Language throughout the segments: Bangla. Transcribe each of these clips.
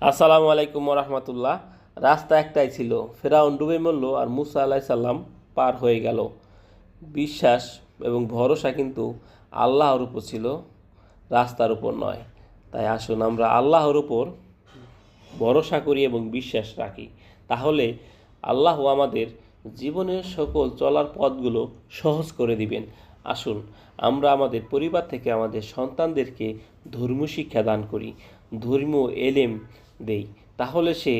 আসসালামু আলাইকুম রহমতুল্লাহ। রাস্তা একটাই ছিল, ফেরাউন ডুবে মরল আর মুসা আলাইহিস সালাম পার হয়ে গেল। বিশ্বাস এবং ভরসা কিন্তু আল্লাহর উপর ছিল, রাস্তার উপর নয়। তাই আসুন আমরা আল্লাহর উপর ভরসা করি এবং বিশ্বাস রাখি। তাহলে আল্লাহ আমাদের জীবনের সকল চলার পথগুলো সহজ করে দিবেন। আসুন আমরা আমাদের পরিবার থেকে আমাদের সন্তানদেরকে ধর্মীয় শিক্ষা দান করি, ধর্মীয় এলেম দেই। তাহলে সে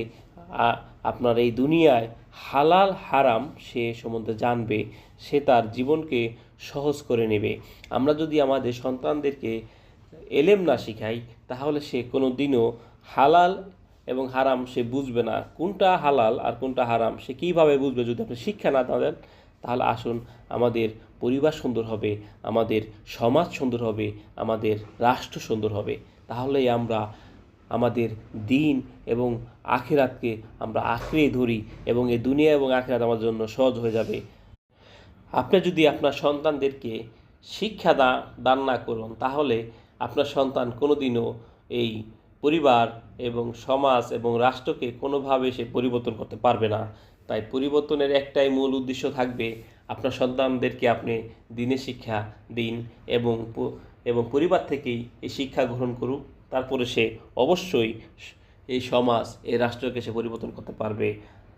আপনার এই দুনিয়ায় হালাল হারাম সে সম্বন্ধে জানবে, সে তার জীবনকে সহজ করে নেবে। আমরা যদি আমাদের সন্তানদেরকে এলেম না শিখাই, তাহলে সে কোনো দিনও হালাল এবং হারাম সে বুঝবে না। কোনটা হালাল আর কোনটা হারাম সে কীভাবে বুঝবে যদি আপনি শিক্ষা না দেন? তাহলে আসুন আমাদের পরিবার সুন্দর হবে, আমাদের সমাজ সুন্দর হবে, আমাদের রাষ্ট্র সুন্দর হবে। তাহলেই আমরা আমাদের দিন এবং আখিরাতকে আমরা আঁকড়ে ধরি এবং এই দুনিয়া এবং আখিরাত আমার জন্য সহজ হয়ে যাবে। আপনি যদি আপনার সন্তানদেরকে শিক্ষা দান না করুন, তাহলে আপনার সন্তান কোনোদিনও এই পরিবার এবং সমাজ এবং রাষ্ট্রকে কোনোভাবে সে পরিবর্তন করতে পারবে না। তাই পরিবর্তনের একটাই মূল উদ্দেশ্য থাকবে, আপনার সন্তানদেরকে আপনি দিনের শিক্ষা দিন এবং এবং পরিবার থেকেই এই শিক্ষা গ্রহণ করুক। তারপরে সে অবশ্যই এই সমাজ এই রাষ্ট্রকে সে পরিবর্তন করতে পারবে।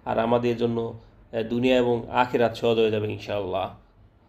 আর আমাদের জন্য দুনিয়া এবং আখিরাত সহজ হয়ে যাবে ইনশাআল্লাহ।